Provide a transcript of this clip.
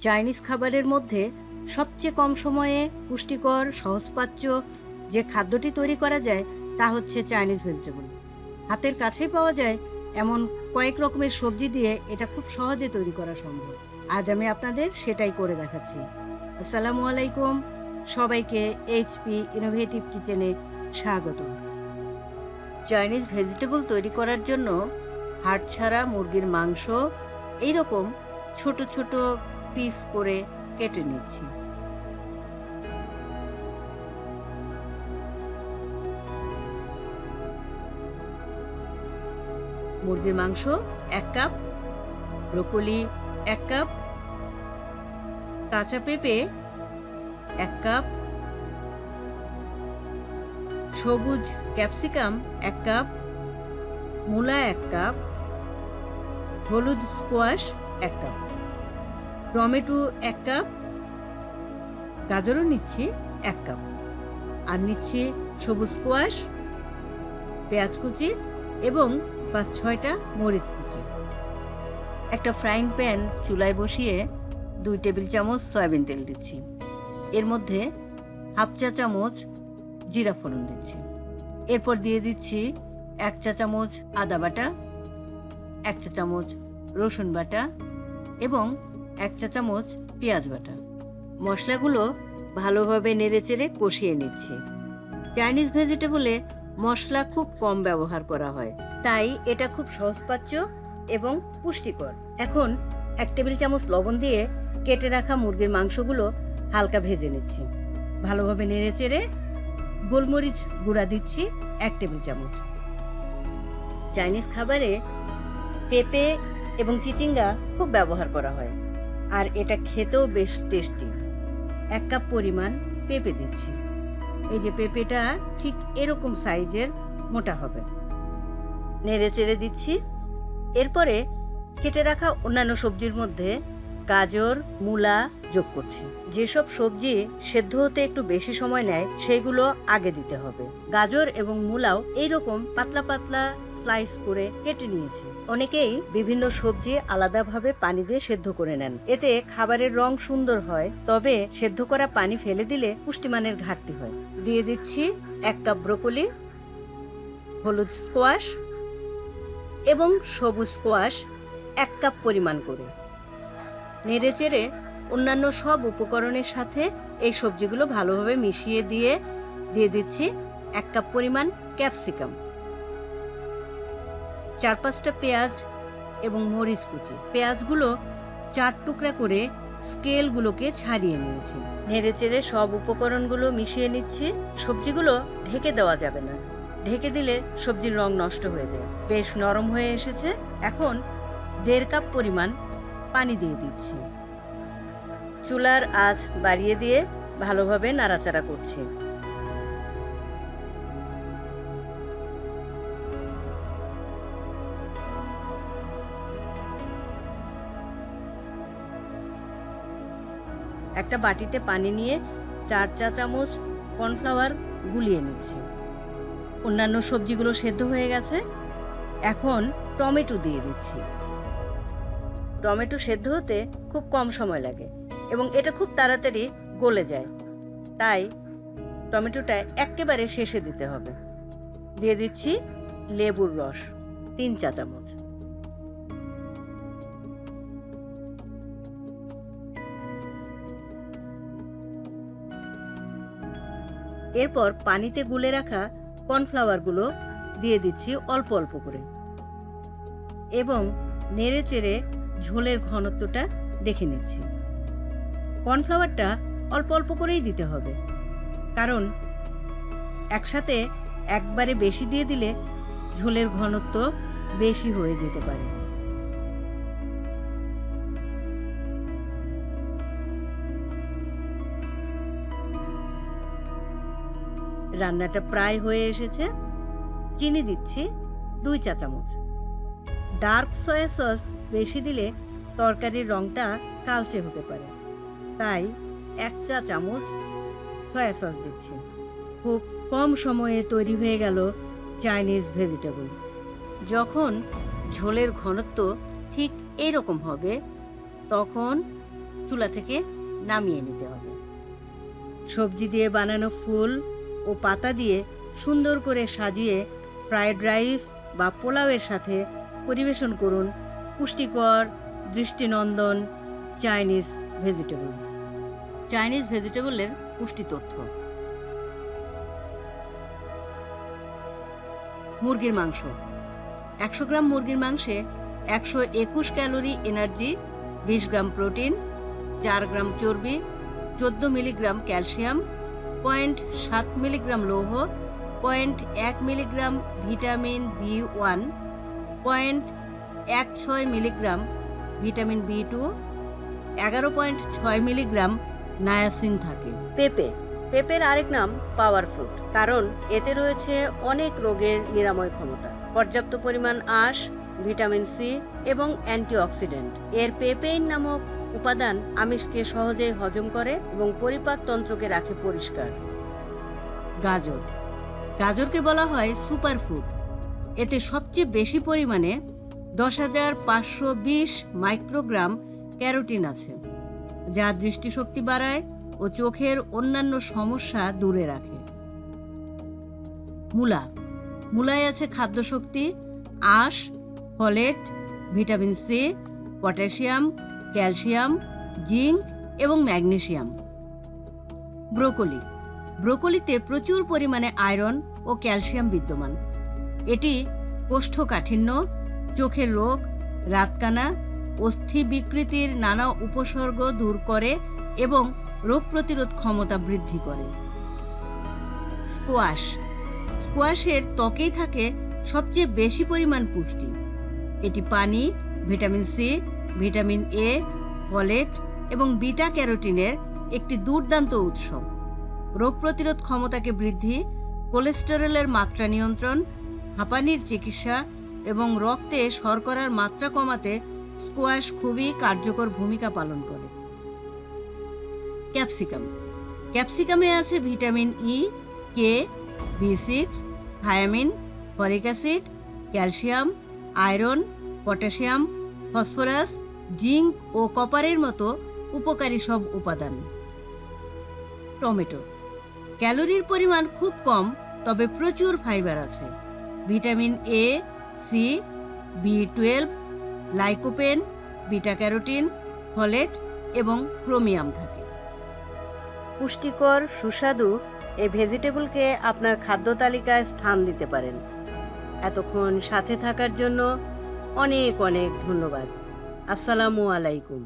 Chinese খাবারের মধ্যে সবচেয়ে কম সময়ে পুষ্টিকর সহজপাচ্য যে খাদ্যটি তৈরি করা যায় তা হচ্ছে চাইনিজ ভেজিটেবল। হাতের কাছেই পাওয়া যায় এমন কয়েক রকমের সবজি দিয়ে এটা খুব সহজে তৈরি করা সম্ভব। আজ আমি আপনাদের সেটাই করে দেখাচ্ছি। আসসালামু আলাইকুম, সবাইকে এইচপি ইনোভেটিভ কিচেনে স্বাগত। চাইনিজ ভেজিটেবল তৈরি করার জন্য হাড় ছাড়া মুরগির মাংস এইরকম ছোট ছোট পিস করে কেটে নিচ্ছি। মুরগির মাংস 1 কাপ, ব্রোকলি 1 কাপ, কাঁচা পেঁপে 1 কাপ, সবুজ ক্যাপসিকাম 1 কাপ, মূলা 1 কাপ, হলুদ স্কোয়াশ 1 কাপ, টমেটো 1 কাপ, গাজরও নিচ্ছি 1 কাপ, আর নিচ্ছি সবুজ স্কোয়াশ, পেঁয়াজ কুচি এবং 5-6টা মরিচ কুচি। একটা ফ্রাইং প্যান চুলায় বসিয়ে 2 টেবিল চামচ সয়াবিন তেল দিচ্ছি। এর মধ্যে 1/2 চা চামচ জিরা ফোড়ন দিচ্ছি। এরপর দিয়ে দিচ্ছি 1 চা চামচ আদা বাটা, 1 চা চামচ রসুন বাটা এবং 1 চা চামচ পেঁয়াজ বাটা। মশলাগুলো ভালোভাবে নেড়েচেড়ে কষিয়ে নিচ্ছি। চাইনিজ ভেজিটেবলে মশলা খুব কম ব্যবহার করা হয়, তাই এটা খুব সহজপাচ্য এবং পুষ্টিকর। এখন 1 টেবিল চামচ লবণ দিয়ে কেটে রাখা মুরগির মাংসগুলো হালকা ভেজে নিচ্ছি। ভালোভাবে নেড়েচেড়ে গোলমরিচ গুঁড়া দিচ্ছি 1 টেবিল চামচ। চাইনিজ খাবারে পেঁপে এবং চিচিঙ্গা খুব ব্যবহার করা হয়, আর এটা খেতেও বেশ টেস্টি। 1 কাপ পরিমাণ পেঁপে দিচ্ছি। এই যে পেঁপেটা ঠিক এরকম সাইজের মোটা হবে। নেড়ে চেড়ে দিচ্ছি। এরপরে কেটে রাখা অন্যান্য সবজির মধ্যে গাজর, মূলা যোগ করছি। যেসব সবজি সেদ্ধ হতে একটু বেশি সময় নেয় সেগুলো আগে দিতে হবে। গাজর এবং মূলাও এইরকম পাতলা পাতলা স্লাইস করে কেটে নিয়েছি। অনেকেই বিভিন্ন সবজি আলাদাভাবে পানি দিয়ে সেদ্ধ করে নেন, এতে খাবারের রং সুন্দর হয়, তবে সেদ্ধ করা পানি ফেলে দিলে পুষ্টিমানের ঘাটতি হয়। দিয়ে দিচ্ছি 1 কাপ ব্রোকলি, হলুদ স্কোয়াশ এবং সবুজ স্কোয়াশ 1 কাপ পরিমাণ করে। নেড়ে চেড়ে অন্যান্য সব উপকরণের সাথে এই সবজিগুলো ভালোভাবে মিশিয়ে দিয়ে দিচ্ছি 1 কাপ পরিমাণ ক্যাপসিকাম, 4-5টা পেঁয়াজ এবং মরিচ কুচি। পেঁয়াজগুলো 4 টুকরা করে স্কেলগুলোকে ছাড়িয়ে নিয়েছি। নেড়ে চেড়ে সব উপকরণগুলো মিশিয়ে নিচ্ছি। সবজিগুলো ঢেকে দেওয়া যাবে না, ঢেকে দিলে সবজির রং নষ্ট হয়ে যায়। বেশ নরম হয়ে এসেছে। এখন 1.5 কাপ পরিমাণ পানি দিয়ে দিচ্ছি। চুলার আঁচ বাড়িয়ে দিয়ে ভালোভাবে নাড়াচাড়া করছি। একটা বাটিতে পানি নিয়ে 4 চা চামচ কর্নফ্লাওয়ার গুলিয়ে নিচ্ছি। অন্যান্য সবজিগুলো সেদ্ধ হয়ে গেছে। এখন টমেটো দিয়ে দিচ্ছি। টমেটো সেদ্ধ হতে খুব কম সময় লাগে এবং এটা খুব তাড়াতাড়ি গলে যায়, তাই টমেটোটা একেবারে শেষে দিতে হবে। দিয়ে দিচ্ছি লেবুর রস 3 চা চামচ। এরপর পানিতে গুলে রাখা কর্নফ্লাওয়ারগুলো দিয়ে দিচ্ছি অল্প অল্প করে এবং নেড়ে চেড়ে ঝোলের ঘনত্বটা দেখে নিচ্ছি। কর্নফ্লাওয়ারটা অল্প অল্প করেই দিতে হবে, কারণ একসাথে একবারে বেশি দিয়ে দিলে ঝোলের ঘনত্ব বেশি হয়ে যেতে পারে। রান্নাটা প্রায় হয়ে এসেছে। চিনি দিচ্ছি 2 চা চামচ। ডার্ক সয়া সস বেশি দিলে তরকারির রংটা কালচে হতে পারে, তাই 1 চা চামচ সয়া সস দিচ্ছি। খুব কম সময়ে তৈরি হয়ে গেল চাইনিজ ভেজিটেবল। যখন ঝোলের ঘনত্ব ঠিক এইরকম হবে তখন চুলা থেকে নামিয়ে নিতে হবে। সবজি দিয়ে বানানো ফুল ও পাতা দিয়ে সুন্দর করে সাজিয়ে ফ্রায়েড রাইস বা পোলাওয়ের সাথে পরিবেশন করুন পুষ্টিকর দৃষ্টিনন্দন চাইনিজ ভেজিটেবল। চাইনিজ ভেজিটেবলের পুষ্টি তথ্য। মুরগির মাংস। 100 গ্রাম মুরগির মাংসে 121 ক্যালোরি এনার্জি, 20 গ্রাম প্রোটিন, 4 গ্রাম চর্বি, 14 মিলিগ্রাম ক্যালসিয়াম, 0.7 মিলিগ্রাম লৌহ, 0.1 milligram vitamin B1, 0.16 milligram vitamin B2, 11.6 milligram niacin থাকে। পেঁপের আরেক নাম পাওয়ার ফ্রুট, কারণ এতে রয়েছে অনেক রোগের নিরাময় ক্ষমতা, পর্যাপ্ত পরিমাণ আঁশ, ভিটামিন সি এবং অ্যান্টিঅক্সিডেন্ট। এর পেপেইন নামক উপাদান আমিষকে সহজেই হজম করে এবং পরিপাক তন্ত্রকে রাখে পরিষ্কার। গাজরকে বলা হয় সুপারফুড। এতে সবচেয়ে বেশি পরিমাণে 10,520 মাইক্রোগ্রাম ক্যারোটিন আছে, যা দৃষ্টিশক্তি বাড়ায় ও চোখের অন্যান্য সমস্যা দূরে রাখে। মূলায় আছে খাদ্যশক্তি, আঁশ, folate, vitamin C, potassium, calcium, zinc এবং ম্যাগনেসিয়াম। ব্রোকলিতে প্রচুর পরিমাণে আয়রন ও ক্যালসিয়াম বিদ্যমান। এটি কোষ্ঠকাঠিন্য, চোখের রোগ, রাতকানা, অস্থি বিকৃতির নানা উপসর্গ দূর করে এবং রোগ প্রতিরোধ ক্ষমতা বৃদ্ধি করে। স্কোয়াশের ত্বকেই থাকে সবচেয়ে বেশি পরিমাণ পুষ্টি। এটি পানি, vitamin C, vitamin A, folate এবং বিটা ক্যারোটিনের একটি দুর্দান্ত উৎস। রোগ প্রতিরোধ ক্ষমতাকে বৃদ্ধি, কোলেস্টেরলের মাত্রা নিয়ন্ত্রণ, হাঁপানির চিকিৎসা এবং রক্তে শর্করার মাত্রা কমাতে স্কোয়াশ খুবই কার্যকর ভূমিকা পালন করে। ক্যাপসিকামে আছে vitamin E, K, B6, thiamine, folic acid, calcium, iron, potassium, phosphorus, zinc ও কপারের মতো উপকারী সব উপাদান। টমেটো। ক্যালোরির পরিমাণ খুব কম, তবে প্রচুর ফাইবার আছে। Vitamin A, C, B12, lycopene, beta carotene, folate এবং ক্রোমিয়াম থাকে। পুষ্টিকর সুস্বাদু এই ভেজিটেবলকে আপনার খাদ্য তালিকায় স্থান দিতে পারেন। এতক্ষণ সাথে থাকার জন্য অনেক অনেক ধন্যবাদ। আসসালামু আলাইকুম।